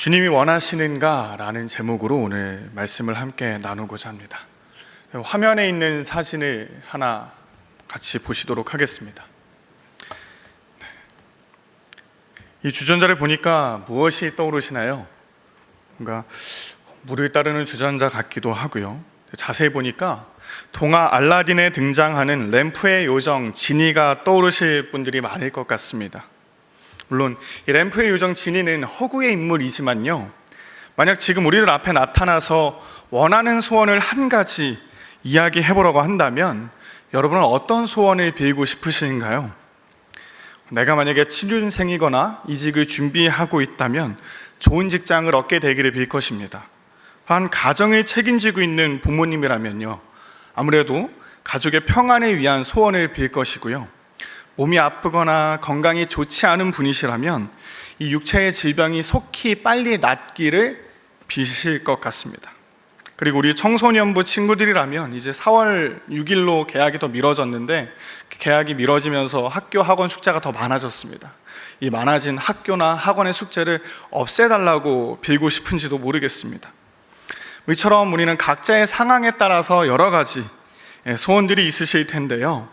주님이 원하시는가? 라는 제목으로 오늘 말씀을 함께 나누고자 합니다. 화면에 있는 사진을 하나 같이 보시도록 하겠습니다. 이 주전자를 보니까 무엇이 떠오르시나요? 뭔가 물을 따르는 주전자 같기도 하고요. 자세히 보니까 동화 알라딘에 등장하는 램프의 요정 지니가 떠오르실 분들이 많을 것 같습니다. 물론 이 램프의 요정 지니는 허구의 인물이지만요, 만약 지금 우리들 앞에 나타나서 원하는 소원을 한 가지 이야기해보라고 한다면 여러분은 어떤 소원을 빌고 싶으신가요? 내가 만약에 취준생이거나 이직을 준비하고 있다면 좋은 직장을 얻게 되기를 빌 것입니다. 한 가정을 책임지고 있는 부모님이라면요, 아무래도 가족의 평안을 위한 소원을 빌 것이고요, 몸이 아프거나 건강이 좋지 않은 분이시라면 이 육체의 질병이 속히 빨리 낫기를 비실 것 같습니다. 그리고 우리 청소년부 친구들이라면 이제 4월 6일로 개학이 더 미뤄졌는데, 개학이 미뤄지면서 학교 학원 숙제가 더 많아졌습니다. 이 많아진 학교나 학원의 숙제를 없애달라고 빌고 싶은지도 모르겠습니다. 이처럼 우리는 각자의 상황에 따라서 여러 가지 소원들이 있으실 텐데요,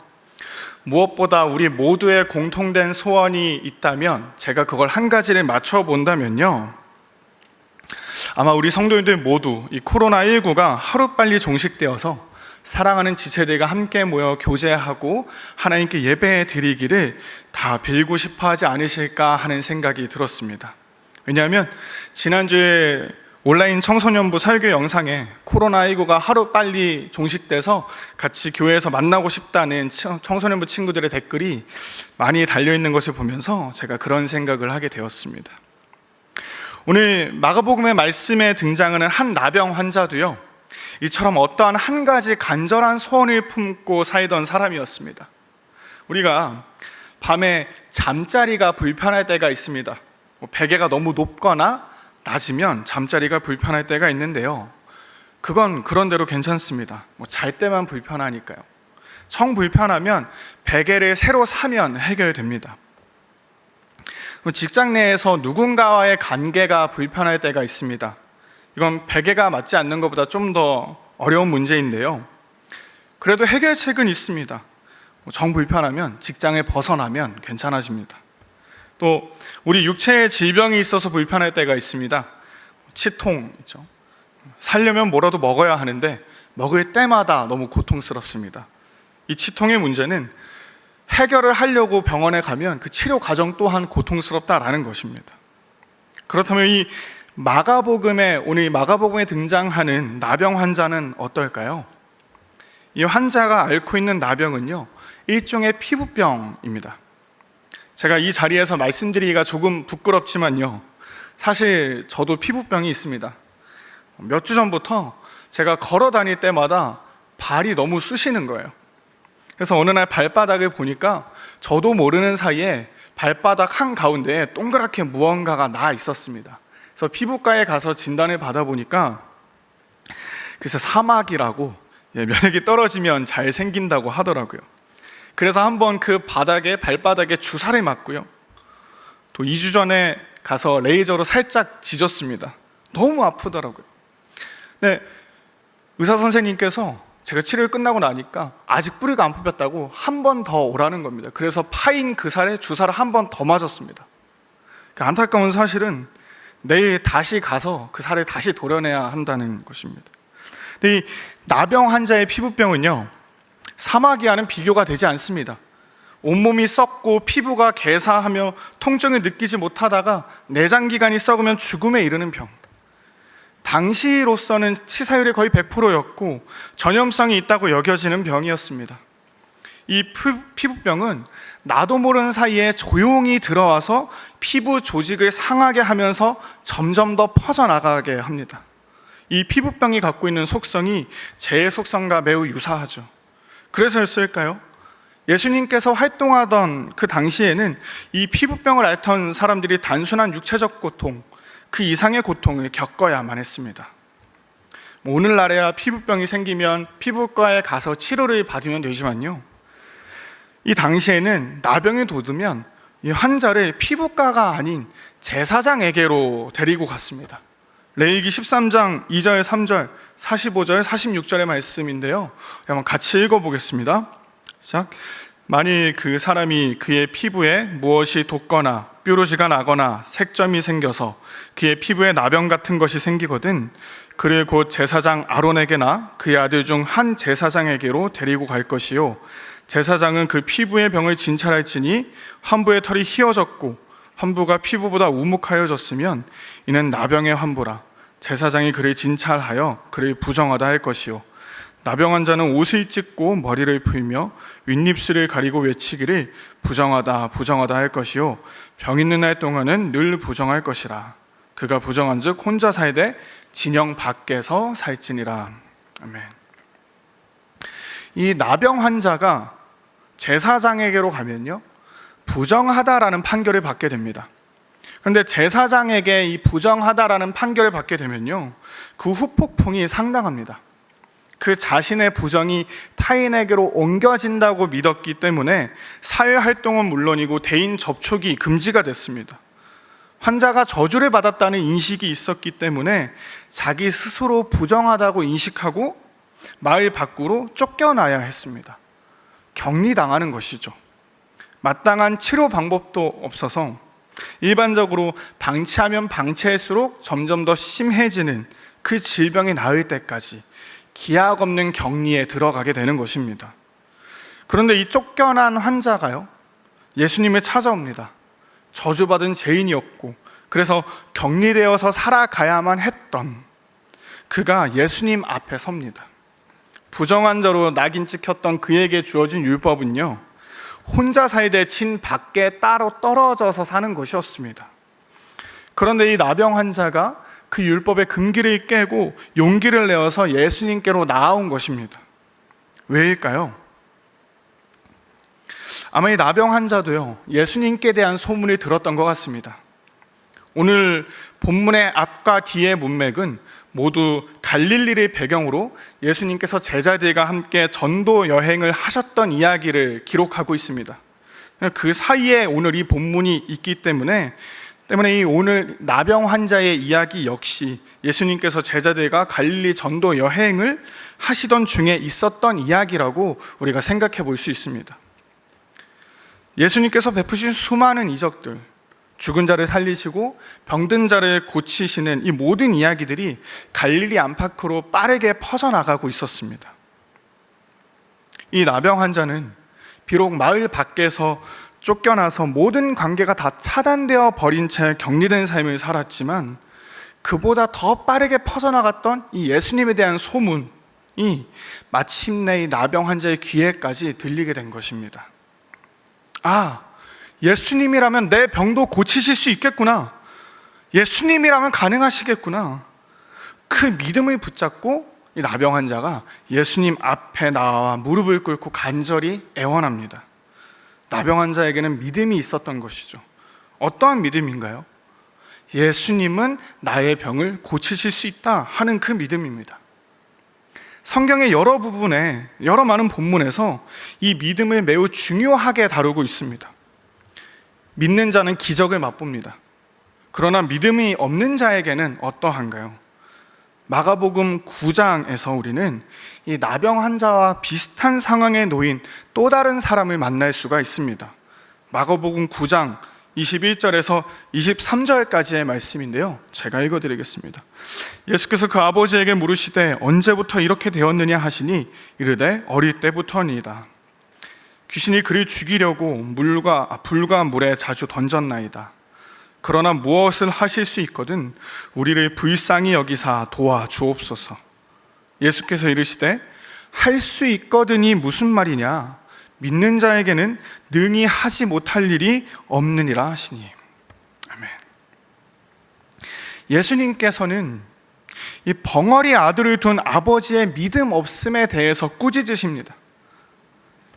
무엇보다 우리 모두의 공통된 소원이 있다면, 제가 그걸 한 가지를 맞춰 본다면요, 아마 우리 성도님들 모두 이 코로나19가 하루빨리 종식되어서 사랑하는 지체들과 함께 모여 교제하고 하나님께 예배 드리기를 다 빌고 싶어 하지 않으실까 하는 생각이 들었습니다. 왜냐하면 지난주에 온라인 청소년부 설교 영상에 코로나19가 하루빨리 종식돼서 같이 교회에서 만나고 싶다는 청소년부 친구들의 댓글이 많이 달려있는 것을 보면서 제가 그런 생각을 하게 되었습니다. 오늘 마가복음의 말씀에 등장하는 한 나병 환자도요, 이처럼 어떠한 한 가지 간절한 소원을 품고 살던 사람이었습니다. 우리가 밤에 잠자리가 불편할 때가 있습니다. 베개가 너무 높거나 낮으면 잠자리가 불편할 때가 있는데요, 그건 그런대로 괜찮습니다. 잘 때만 불편하니까요. 정 불편하면 베개를 새로 사면 해결됩니다. 직장 내에서 누군가와의 관계가 불편할 때가 있습니다. 이건 베개가 맞지 않는 것보다 좀 더 어려운 문제인데요, 그래도 해결책은 있습니다. 정 불편하면 직장에 벗어나면 괜찮아집니다. 또 우리 육체에 질병이 있어서 불편할 때가 있습니다. 치통 있죠. 살려면 뭐라도 먹어야 하는데 먹을 때마다 너무 고통스럽습니다. 이 치통의 문제는 해결을 하려고 병원에 가면 그 치료 과정 또한 고통스럽다라는 것입니다. 그렇다면 이 오늘 마가복음에 등장하는 나병 환자는 어떨까요? 이 환자가 앓고 있는 나병은요, 일종의 피부병입니다. 제가 이 자리에서 말씀드리기가 조금 부끄럽지만요, 사실 저도 피부병이 있습니다. 몇 주 전부터 제가 걸어 다닐 때마다 발이 너무 쑤시는 거예요. 그래서 어느 날 발바닥을 보니까 저도 모르는 사이에 발바닥 한가운데에 동그랗게 무언가가 나 있었습니다. 그래서 피부과에 가서 진단을 받아보니까 그래서 사막이라고, 면역이 떨어지면 잘 생긴다고 하더라고요. 그래서 한번 그 발바닥에 주사를 맞고요, 또 2주 전에 가서 레이저로 살짝 지졌습니다. 너무 아프더라고요. 네, 의사 선생님께서 제가 치료를 끝나고 나니까 아직 뿌리가 안 뽑혔다고 한 번 더 오라는 겁니다. 그래서 파인 그 살에 주사를 한 번 더 맞았습니다. 안타까운 사실은 내일 다시 가서 그 살을 다시 도려내야 한다는 것입니다. 근데 이 나병 환자의 피부병은요, 사마귀와는 비교가 되지 않습니다. 온몸이 썩고 피부가 괴사하며 통증을 느끼지 못하다가 내장기관이 썩으면 죽음에 이르는 병. 당시로서는 치사율이 거의 100%였고 전염성이 있다고 여겨지는 병이었습니다. 이 피부병은 나도 모르는 사이에 조용히 들어와서 피부 조직을 상하게 하면서 점점 더 퍼져나가게 합니다. 이 피부병이 갖고 있는 속성이 재의 속성과 매우 유사하죠. 그래서였을까요? 예수님께서 활동하던 그 당시에는 이 피부병을 앓던 사람들이 단순한 육체적 고통, 그 이상의 고통을 겪어야만 했습니다. 오늘날에야 피부병이 생기면 피부과에 가서 치료를 받으면 되지만요, 이 당시에는 나병이 돋으면 이 환자를 피부과가 아닌 제사장에게로 데리고 갔습니다. 레위기 13장 2절, 3절, 45절, 46절의 말씀인데요. 한번 같이 읽어보겠습니다. 시작. 만일 그 사람이 그의 피부에 무엇이 돋거나 뾰루지가 나거나 색점이 생겨서 그의 피부에 나병 같은 것이 생기거든 그를 곧 제사장 아론에게나 그의 아들 중 한 제사장에게로 데리고 갈 것이요 제사장은 그 피부의 병을 진찰할지니 환부의 털이 휘어졌고 환부가 피부보다 우묵하여졌으면 이는 나병의 환부라. 제사장이 그를 진찰하여 그를 부정하다 할 것이요 나병 환자는 옷을 찢고 머리를 풀며 윗입술을 가리고 외치기를 부정하다 부정하다 할 것이요 병 있는 날 동안은 늘 부정할 것이라. 그가 부정한 즉 혼자 살되 진영 밖에서 살지니라. 아멘. 이 나병 환자가 제사장에게로 가면요 부정하다라는 판결을 받게 됩니다. 그런데 제사장에게 이 부정하다라는 판결을 받게 되면요 그 후폭풍이 상당합니다. 그 자신의 부정이 타인에게로 옮겨진다고 믿었기 때문에 사회활동은 물론이고 대인 접촉이 금지가 됐습니다. 환자가 저주를 받았다는 인식이 있었기 때문에 자기 스스로 부정하다고 인식하고 마을 밖으로 쫓겨나야 했습니다. 격리당하는 것이죠. 마땅한 치료 방법도 없어서 일반적으로 방치하면 방치할수록 점점 더 심해지는 그 질병이 나을 때까지 기약 없는 격리에 들어가게 되는 것입니다. 그런데 이 쫓겨난 환자가요 예수님을 찾아옵니다. 저주받은 죄인이었고 그래서 격리되어서 살아가야만 했던 그가 예수님 앞에 섭니다. 부정한 자로 낙인 찍혔던 그에게 주어진 율법은요 혼자 살되 진 밖에 따로 떨어져서 사는 것이었습니다. 그런데 이 나병 환자가 그 율법의 금기를 깨고 용기를 내어서 예수님께로 나아온 것입니다. 왜일까요? 아마 이 나병 환자도요 예수님께 대한 소문이 들었던 것 같습니다. 오늘 본문의 앞과 뒤의 문맥은 모두 갈릴리를 배경으로 예수님께서 제자들과 함께 전도 여행을 하셨던 이야기를 기록하고 있습니다. 그 사이에 오늘 이 본문이 있기 때문에 이 오늘 나병 환자의 이야기 역시 예수님께서 제자들과 갈릴리 전도 여행을 하시던 중에 있었던 이야기라고 우리가 생각해 볼 수 있습니다. 예수님께서 베푸신 수많은 이적들, 죽은 자를 살리시고 병든 자를 고치시는 이 모든 이야기들이 갈릴리 안팎으로 빠르게 퍼져나가고 있었습니다. 이 나병 환자는 비록 마을 밖에서 쫓겨나서 모든 관계가 다 차단되어 버린 채 격리된 삶을 살았지만 그보다 더 빠르게 퍼져나갔던 이 예수님에 대한 소문이 마침내 이 나병 환자의 귀에까지 들리게 된 것입니다. 아, 예수님이라면 내 병도 고치실 수 있겠구나. 예수님이라면 가능하시겠구나. 그 믿음을 붙잡고 이 나병 환자가 예수님 앞에 나와 무릎을 꿇고 간절히 애원합니다. 나병 환자에게는 믿음이 있었던 것이죠. 어떠한 믿음인가요? 예수님은 나의 병을 고치실 수 있다 하는 그 믿음입니다. 성경의 여러 부분에, 여러 많은 본문에서 이 믿음을 매우 중요하게 다루고 있습니다. 믿는 자는 기적을 맛봅니다. 그러나 믿음이 없는 자에게는 어떠한가요? 마가복음 9장에서 우리는 이 나병 환자와 비슷한 상황에 놓인 또 다른 사람을 만날 수가 있습니다. 마가복음 9장 21절에서 23절까지의 말씀인데요, 제가 읽어드리겠습니다. 예수께서 그 아버지에게 물으시되 언제부터 이렇게 되었느냐 하시니 이르되 어릴 때부터니이다. 귀신이 그를 죽이려고 불과 물에 자주 던졌나이다. 그러나 무엇을 하실 수 있거든 우리를 불쌍히 여기사 도와주옵소서. 예수께서 이르시되 할 수 있거든이 무슨 말이냐, 믿는 자에게는 능히 하지 못할 일이 없느니라 하시니. 아멘. 예수님께서는 이 벙어리 아들을 둔 아버지의 믿음 없음에 대해서 꾸짖으십니다.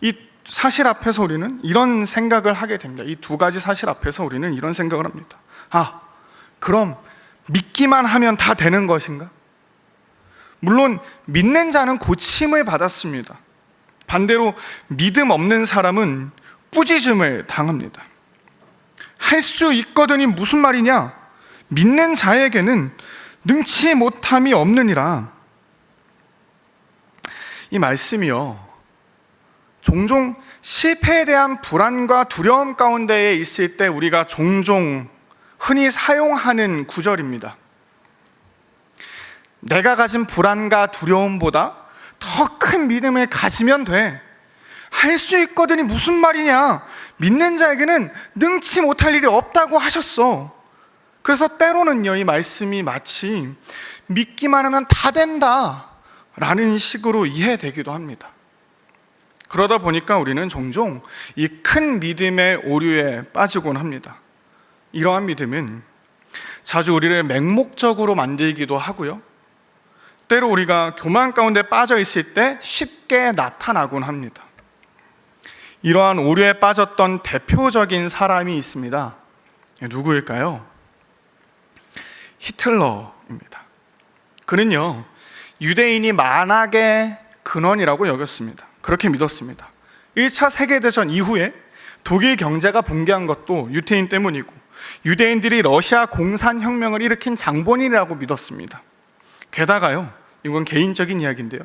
이 사실 앞에서 우리는 이런 생각을 하게 됩니다. 이 두 가지 사실 앞에서 우리는 이런 생각을 합니다. 아, 그럼 믿기만 하면 다 되는 것인가? 물론 믿는 자는 고침을 받았습니다. 반대로 믿음 없는 사람은 꾸짖음을 당합니다. 할 수 있거든이 무슨 말이냐? 믿는 자에게는 능치 못함이 없느니라. 이 말씀이요, 종종 실패에 대한 불안과 두려움 가운데에 있을 때 우리가 종종 흔히 사용하는 구절입니다. 내가 가진 불안과 두려움보다 더 큰 믿음을 가지면 돼. 할 수 있거든이 무슨 말이냐? 믿는 자에게는 능치 못할 일이 없다고 하셨어. 그래서 때로는요, 이 말씀이 마치 믿기만 하면 다 된다 라는 식으로 이해되기도 합니다. 그러다 보니까 우리는 종종 이 큰 믿음의 오류에 빠지곤 합니다. 이러한 믿음은 자주 우리를 맹목적으로 만들기도 하고요, 때로 우리가 교만 가운데 빠져 있을 때 쉽게 나타나곤 합니다. 이러한 오류에 빠졌던 대표적인 사람이 있습니다. 누구일까요? 히틀러입니다. 그는요, 유대인이 만악의 근원이라고 여겼습니다. 그렇게 믿었습니다. 1차 세계대전 이후에 독일 경제가 붕괴한 것도 유태인 때문이고, 유대인들이 러시아 공산혁명을 일으킨 장본인이라고 믿었습니다. 게다가요, 이건 개인적인 이야기인데요,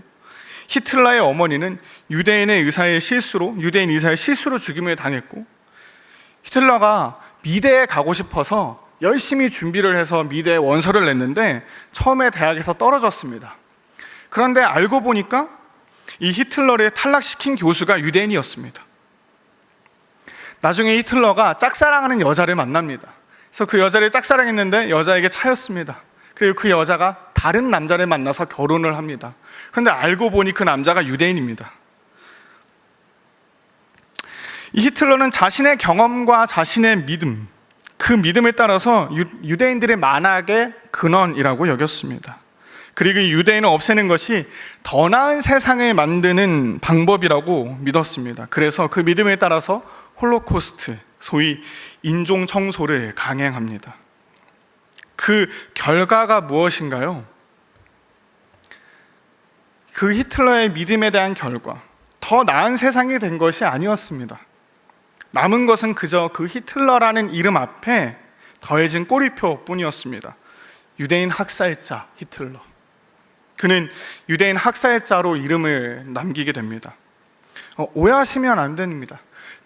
히틀러의 어머니는 유대인 의사의 실수로 죽임을 당했고, 히틀러가 미대에 가고 싶어서 열심히 준비를 해서 미대에 원서를 냈는데 처음에 대학에서 떨어졌습니다. 그런데 알고 보니까 이 히틀러를 탈락시킨 교수가 유대인이었습니다. 나중에 히틀러가 짝사랑하는 여자를 만납니다. 그래서 그 여자를 짝사랑했는데 여자에게 차였습니다. 그리고 그 여자가 다른 남자를 만나서 결혼을 합니다. 그런데 알고 보니 그 남자가 유대인입니다. 이 히틀러는 자신의 경험과 자신의 믿음, 그 믿음을 따라서 유대인들의 만악의 근원이라고 여겼습니다. 그리고 이 유대인을 없애는 것이 더 나은 세상을 만드는 방법이라고 믿었습니다. 그래서 그 믿음에 따라서 홀로코스트, 소위 인종 청소를 강행합니다. 그 결과가 무엇인가요? 그 히틀러의 믿음에 대한 결과, 더 나은 세상이 된 것이 아니었습니다. 남은 것은 그저 그 히틀러라는 이름 앞에 더해진 꼬리표뿐이었습니다. 유대인 학살자 히틀러. 그는 유대인 학살자로 이름을 남기게 됩니다. 오해하시면 안 됩니다.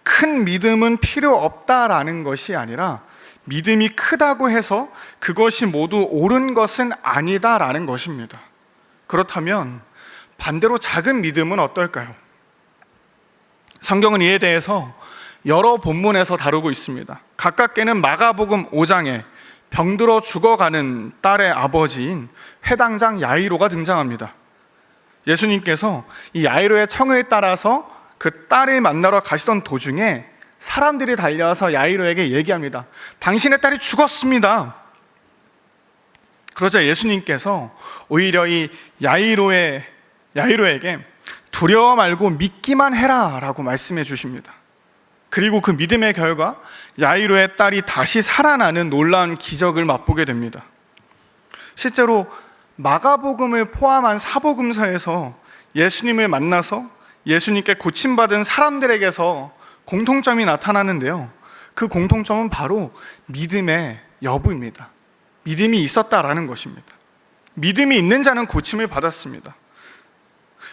큰 믿음은 필요 없다라는 것이 아니라 믿음이 크다고 해서 그것이 모두 옳은 것은 아니다라는 것입니다. 그렇다면 반대로 작은 믿음은 어떨까요? 성경은 이에 대해서 여러 본문에서 다루고 있습니다. 가깝게는 마가복음 5장에 병들어 죽어가는 딸의 아버지인 회당장 야이로가 등장합니다. 예수님께서 이 야이로의 청을 따라서 그 딸을 만나러 가시던 도중에 사람들이 달려와서 야이로에게 얘기합니다. 당신의 딸이 죽었습니다. 그러자 예수님께서 오히려 이 야이로에게 두려워 말고 믿기만 해라 라고 말씀해 주십니다. 그리고 그 믿음의 결과 야이로의 딸이 다시 살아나는 놀라운 기적을 맛보게 됩니다. 실제로 마가복음을 포함한 사복음서에서 예수님을 만나서 예수님께 고침받은 사람들에게서 공통점이 나타나는데요, 그 공통점은 바로 믿음의 여부입니다. 믿음이 있었다라는 것입니다. 믿음이 있는 자는 고침을 받았습니다.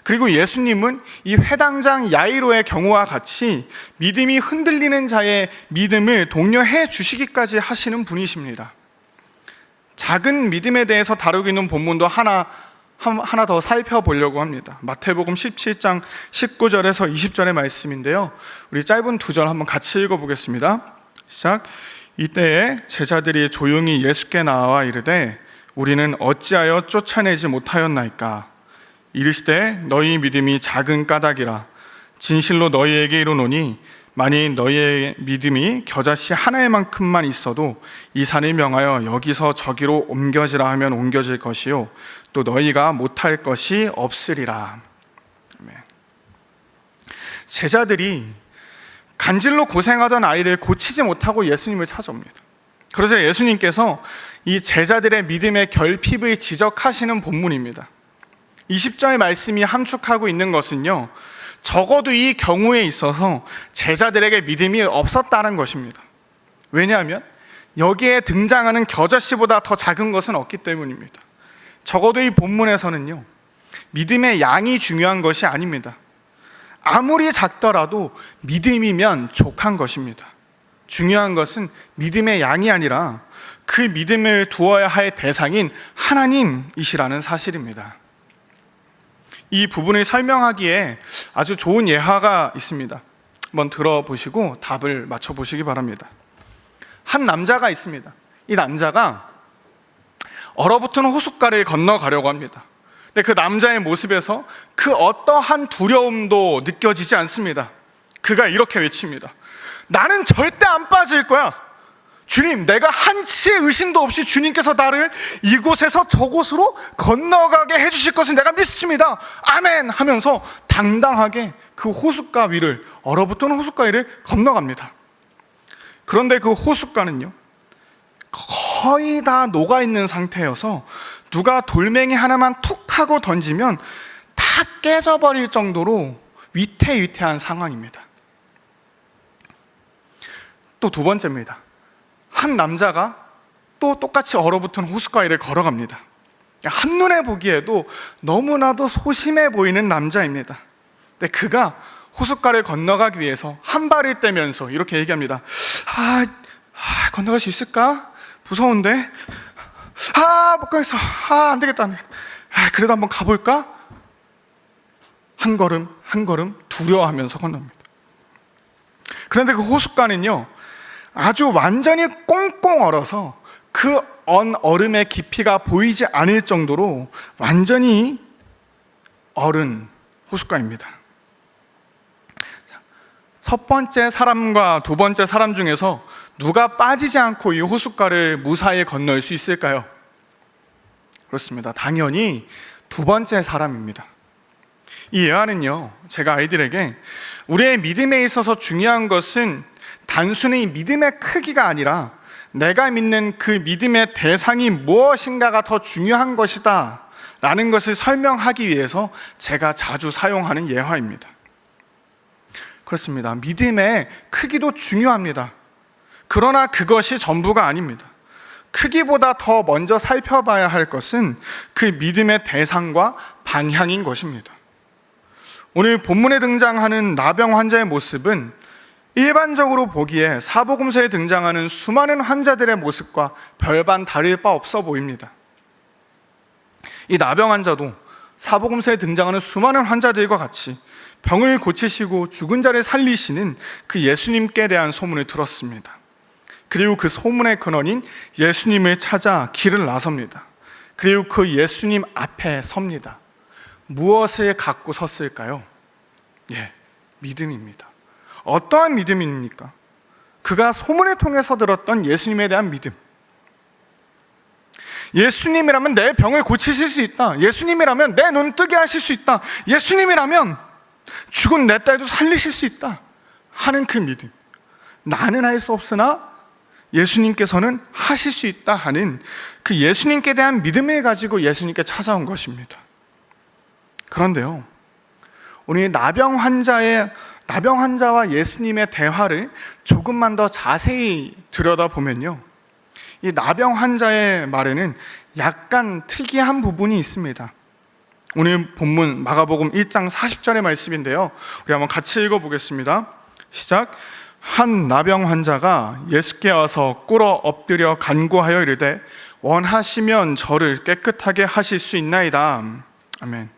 그리고 예수님은 이 회당장 야이로의 경우와 같이 믿음이 흔들리는 자의 믿음을 독려해 주시기까지 하시는 분이십니다. 작은 믿음에 대해서 다루고 있는 본문도 하나 더 살펴보려고 합니다. 마태복음 17장 19절에서 20절의 말씀인데요, 우리 짧은 두 절 한번 같이 읽어보겠습니다. 시작. 이때에 제자들이 조용히 예수께 나와 이르되 우리는 어찌하여 쫓아내지 못하였나이까? 이르시되 너희 믿음이 작은 까닭이라. 진실로 너희에게 이르노니 만일 너희의 믿음이 겨자씨 하나만큼만 있어도 이 산을 명하여 여기서 저기로 옮겨지라 하면 옮겨질 것이요 또 너희가 못할 것이 없으리라. 제자들이 간질로 고생하던 아이를 고치지 못하고 예수님을 찾아옵니다. 그래서 예수님께서 이 제자들의 믿음의 결핍을 지적하시는 본문입니다. 20절의 말씀이 함축하고 있는 것은요, 적어도 이 경우에 있어서 제자들에게 믿음이 없었다는 것입니다. 왜냐하면 여기에 등장하는 겨자씨보다 더 작은 것은 없기 때문입니다. 적어도 이 본문에서는요, 믿음의 양이 중요한 것이 아닙니다. 아무리 작더라도 믿음이면 족한 것입니다. 중요한 것은 믿음의 양이 아니라 그 믿음을 두어야 할 대상인 하나님이시라는 사실입니다. 이 부분을 설명하기에 아주 좋은 예화가 있습니다. 한번 들어보시고 답을 맞춰보시기 바랍니다. 한 남자가 있습니다. 이 남자가 얼어붙은 호숫가를 건너가려고 합니다. 근데 그 남자의 모습에서 그 어떠한 두려움도 느껴지지 않습니다. 그가 이렇게 외칩니다. 나는 절대 안 빠질 거야. 주님, 내가 한치의 의심도 없이 주님께서 나를 이곳에서 저곳으로 건너가게 해주실 것을 내가 믿습니다. 아멘! 하면서 당당하게 그 호숫가 위를, 얼어붙은 호숫가 위를 건너갑니다. 그런데 그 호숫가는요, 거의 다 녹아있는 상태여서 누가 돌멩이 하나만 툭 하고 던지면 다 깨져버릴 정도로 위태위태한 상황입니다. 또 두 번째입니다. 한 남자가 또 똑같이 얼어붙은 호숫가 위를 걸어갑니다. 한눈에 보기에도 너무나도 소심해 보이는 남자입니다. 근데 그가 호숫가를 건너가기 위해서 한 발을 떼면서 이렇게 얘기합니다. 건너갈 수 있을까? 무서운데? 못 가겠어. 안 되겠다. 그래도 한번 가볼까? 한 걸음 한 걸음 두려워하면서 건너갑니다. 그런데 그 호숫가는요, 아주 완전히 꽁꽁 얼어서 그 얼음의 깊이가 보이지 않을 정도로 완전히 얼은 호숫가입니다. 첫 번째 사람과 두 번째 사람 중에서 누가 빠지지 않고 이 호숫가를 무사히 건널 수 있을까요? 그렇습니다. 당연히 두 번째 사람입니다. 이 예화는요, 제가 아이들에게 우리의 믿음에 있어서 중요한 것은 단순히 믿음의 크기가 아니라 내가 믿는 그 믿음의 대상이 무엇인가가 더 중요한 것이다 라는 것을 설명하기 위해서 제가 자주 사용하는 예화입니다. 그렇습니다. 믿음의 크기도 중요합니다. 그러나 그것이 전부가 아닙니다. 크기보다 더 먼저 살펴봐야 할 것은 그 믿음의 대상과 방향인 것입니다. 오늘 본문에 등장하는 나병 환자의 모습은 일반적으로 보기에 사복음서에 등장하는 수많은 환자들의 모습과 별반 다를 바 없어 보입니다. 이 나병 환자도 사복음서에 등장하는 수많은 환자들과 같이 병을 고치시고 죽은 자를 살리시는 그 예수님께 대한 소문을 들었습니다. 그리고 그 소문의 근원인 예수님을 찾아 길을 나섭니다. 그리고 그 예수님 앞에 섭니다. 무엇을 갖고 섰을까요? 믿음입니다. 어떠한 믿음입니까? 그가 소문을 통해서 들었던 예수님에 대한 믿음. 예수님이라면 내 병을 고치실 수 있다. 예수님이라면 내 눈 뜨게 하실 수 있다. 예수님이라면 죽은 내 딸도 살리실 수 있다 하는 그 믿음. 나는 할 수 없으나 예수님께서는 하실 수 있다 하는 그 예수님께 대한 믿음을 가지고 예수님께 찾아온 것입니다. 그런데요, 오늘 나병 환자와 예수님의 대화를 조금만 더 자세히 들여다보면요, 이 나병 환자의 말에는 약간 특이한 부분이 있습니다. 오늘 본문 마가복음 1장 40절의 말씀인데요, 우리 한번 같이 읽어보겠습니다. 시작. 한 나병 환자가 예수께 와서 꿇어 엎드려 간구하여 이르되 원하시면 저를 깨끗하게 하실 수 있나이다. 아멘.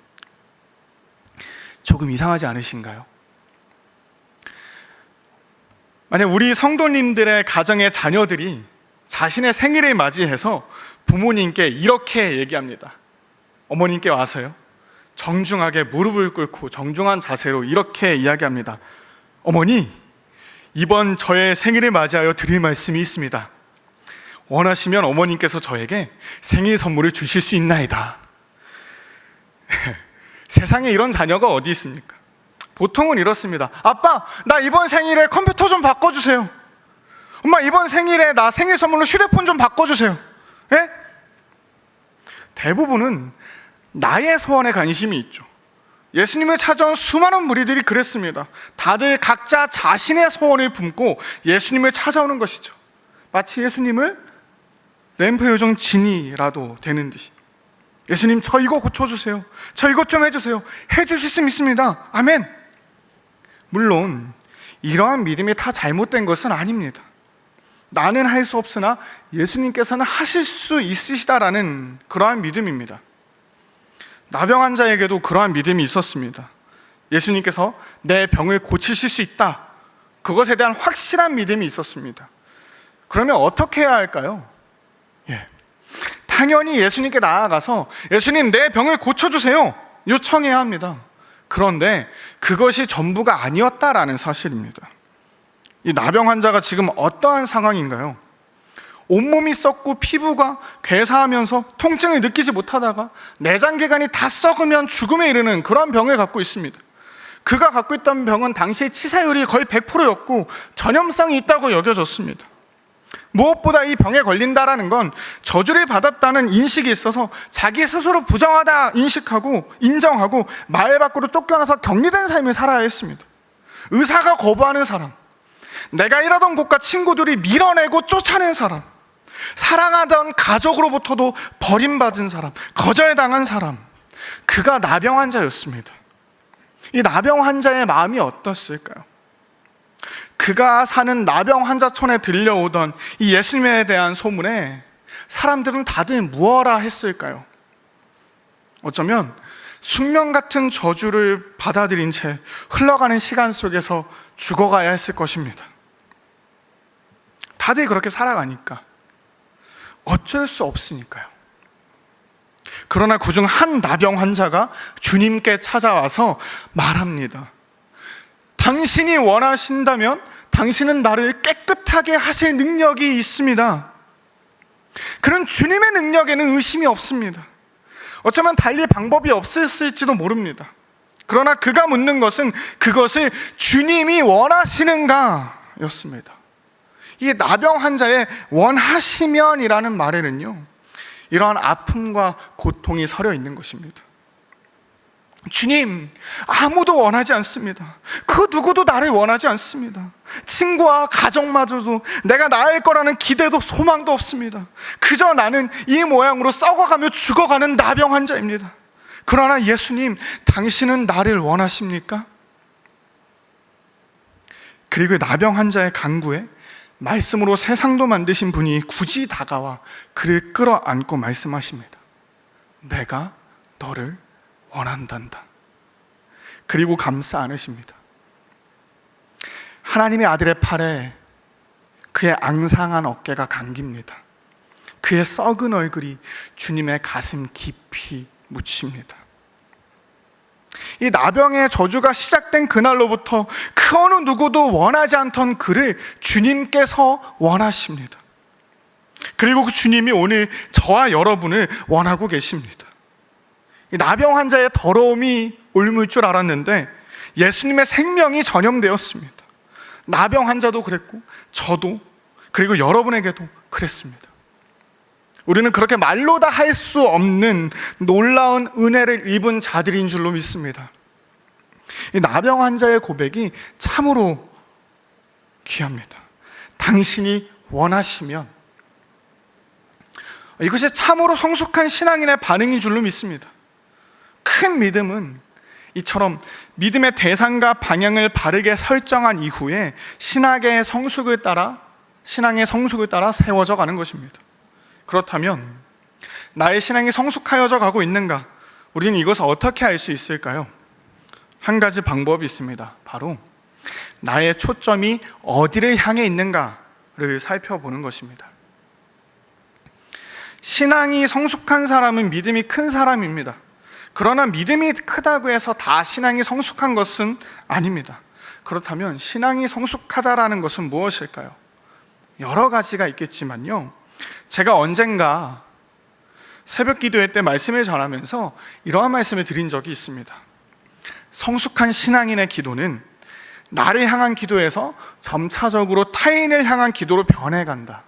조금 이상하지 않으신가요? 만약 우리 성도님들의 가정의 자녀들이 자신의 생일을 맞이해서 부모님께 이렇게 얘기합니다. 어머님께 와서요, 정중하게 무릎을 꿇고 정중한 자세로 이렇게 이야기합니다. 어머니, 이번 저의 생일을 맞이하여 드릴 말씀이 있습니다. 원하시면 어머님께서 저에게 생일 선물을 주실 수 있나이다. 세상에 이런 자녀가 어디 있습니까? 보통은 이렇습니다. 아빠, 나 이번 생일에 컴퓨터 좀 바꿔주세요. 엄마, 이번 생일에 나 생일 선물로 휴대폰 좀 바꿔주세요. 예? 대부분은 나의 소원에 관심이 있죠. 예수님을 찾아온 수많은 무리들이 그랬습니다. 다들 각자 자신의 소원을 품고 예수님을 찾아오는 것이죠. 마치 예수님을 램프 요정 진이라도 되는 듯이, 예수님 저 이거 고쳐주세요, 저 이것 좀 해주세요, 해주실 수 있습니다, 아멘. 물론 이러한 믿음이 다 잘못된 것은 아닙니다. 나는 할 수 없으나 예수님께서는 하실 수 있으시다라는 그러한 믿음입니다. 나병 환자에게도 그러한 믿음이 있었습니다. 예수님께서 내 병을 고치실 수 있다, 그것에 대한 확실한 믿음이 있었습니다. 그러면 어떻게 해야 할까요? 당연히 예수님께 나아가서 예수님 내 병을 고쳐주세요 요청해야 합니다. 그런데 그것이 전부가 아니었다라는 사실입니다. 이 나병 환자가 지금 어떠한 상황인가요? 온몸이 썩고 피부가 괴사하면서 통증을 느끼지 못하다가 내장기관이 다 썩으면 죽음에 이르는 그런 병을 갖고 있습니다. 그가 갖고 있던 병은 당시의 치사율이 거의 100%였고 전염성이 있다고 여겨졌습니다. 무엇보다 이 병에 걸린다라는 건 저주를 받았다는 인식이 있어서 자기 스스로 부정하다 인식하고 인정하고 마을 밖으로 쫓겨나서 격리된 삶을 살아야 했습니다. 의사가 거부하는 사람, 내가 일하던 곳과 친구들이 밀어내고 쫓아낸 사람, 사랑하던 가족으로부터도 버림받은 사람, 거절당한 사람, 그가 나병 환자였습니다. 이 나병 환자의 마음이 어떻을까요? 그가 사는 나병 환자촌에 들려오던 이 예수님에 대한 소문에 사람들은 다들 무엇라 했을까요? 어쩌면 숙명 같은 저주를 받아들인 채 흘러가는 시간 속에서 죽어가야 했을 것입니다. 다들 그렇게 살아가니까 어쩔 수 없으니까요. 그러나 그중 한 나병 환자가 주님께 찾아와서 말합니다. 당신이 원하신다면 당신은 나를 깨끗하게 하실 능력이 있습니다. 그는 주님의 능력에는 의심이 없습니다. 어쩌면 달리 방법이 없었을지도 모릅니다. 그러나 그가 묻는 것은 그것을 주님이 원하시는가 였습니다. 이 나병 환자의 원하시면이라는 말에는요, 이러한 아픔과 고통이 서려 있는 것입니다. 주님, 아무도 원하지 않습니다. 그 누구도 나를 원하지 않습니다. 친구와 가족마저도 내가 나을 거라는 기대도 소망도 없습니다. 그저 나는 이 모양으로 썩어가며 죽어가는 나병 환자입니다. 그러나 예수님, 당신은 나를 원하십니까? 그리고 나병 환자의 간구에 말씀으로 세상도 만드신 분이 굳이 다가와 그를 끌어안고 말씀하십니다. 내가 너를 원한단다. 그리고 감싸 안으십니다. 하나님의 아들의 팔에 그의 앙상한 어깨가 감깁니다. 그의 썩은 얼굴이 주님의 가슴 깊이 묻힙니다. 이 나병의 저주가 시작된 그날로부터 그 어느 누구도 원하지 않던 그를 주님께서 원하십니다. 그리고 그 주님이 오늘 저와 여러분을 원하고 계십니다. 이 나병 환자의 더러움이 옮을 줄 알았는데 예수님의 생명이 전염되었습니다. 나병 환자도 그랬고 저도, 그리고 여러분에게도 그랬습니다. 우리는 그렇게 말로 다 할 수 없는 놀라운 은혜를 입은 자들인 줄로 믿습니다. 이 나병 환자의 고백이 참으로 귀합니다. 당신이 원하시면, 이것이 참으로 성숙한 신앙인의 반응인 줄로 믿습니다. 큰 믿음은 이처럼 믿음의 대상과 방향을 바르게 설정한 이후에 신앙의 성숙을 따라 세워져 가는 것입니다. 그렇다면 나의 신앙이 성숙하여져 가고 있는가? 우리는 이것을 어떻게 알 수 있을까요? 한 가지 방법이 있습니다. 바로 나의 초점이 어디를 향해 있는가를 살펴보는 것입니다. 신앙이 성숙한 사람은 믿음이 큰 사람입니다. 그러나 믿음이 크다고 해서 다 신앙이 성숙한 것은 아닙니다. 그렇다면 신앙이 성숙하다라는 것은 무엇일까요? 여러 가지가 있겠지만요, 제가 언젠가 새벽 기도회 때 말씀을 전하면서 이러한 말씀을 드린 적이 있습니다. 성숙한 신앙인의 기도는 나를 향한 기도에서 점차적으로 타인을 향한 기도로 변해간다.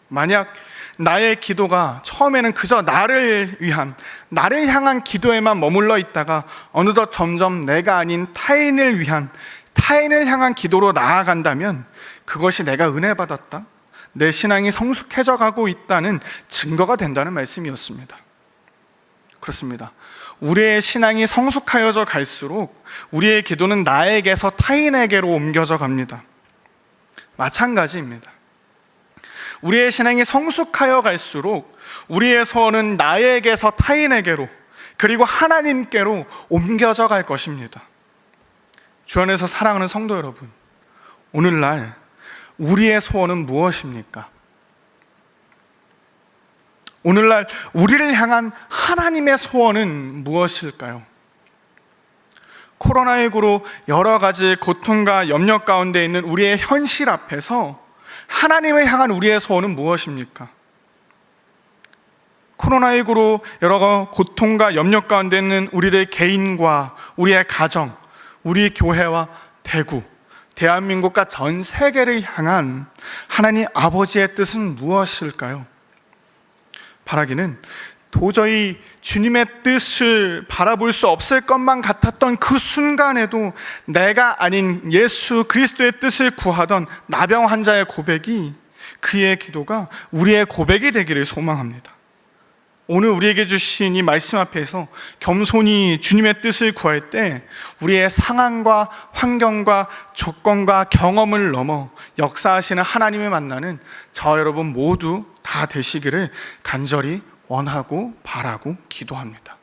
만약 나의 기도가 처음에는 그저 나를 위한, 나를 향한 기도에만 머물러 있다가 어느덧 점점 내가 아닌 타인을 위한, 타인을 향한 기도로 나아간다면 그것이 내가 은혜 받았다, 내 신앙이 성숙해져 가고 있다는 증거가 된다는 말씀이었습니다. 그렇습니다. 우리의 신앙이 성숙하여져 갈수록 우리의 기도는 나에게서 타인에게로 옮겨져 갑니다. 마찬가지입니다. 우리의 신앙이 성숙하여 갈수록 우리의 소원은 나에게서 타인에게로, 그리고 하나님께로 옮겨져 갈 것입니다. 주 안에서 사랑하는 성도 여러분, 오늘날 우리의 소원은 무엇입니까? 오늘날 우리를 향한 하나님의 소원은 무엇일까요? 코로나19로 여러 가지 고통과 염려 가운데 있는 우리의 현실 앞에서 하나님을 향한 우리의 소원은 무엇입니까? 코로나19로 여러 고통과 염려 가운데 있는 우리들 개인과 우리의 가정, 우리 교회와 대구, 대한민국과 전 세계를 향한 하나님 아버지의 뜻은 무엇일까요? 바라기는 도저히 주님의 뜻을 바라볼 수 없을 것만 같았던 그 순간에도 내가 아닌 예수 그리스도의 뜻을 구하던 나병 환자의 고백이, 그의 기도가 우리의 고백이 되기를 소망합니다. 오늘 우리에게 주신 이 말씀 앞에서 겸손히 주님의 뜻을 구할 때 우리의 상황과 환경과 조건과 경험을 넘어 역사하시는 하나님을 만나는 저 여러분 모두 다 되시기를 간절히 원하고 바라고 기도합니다.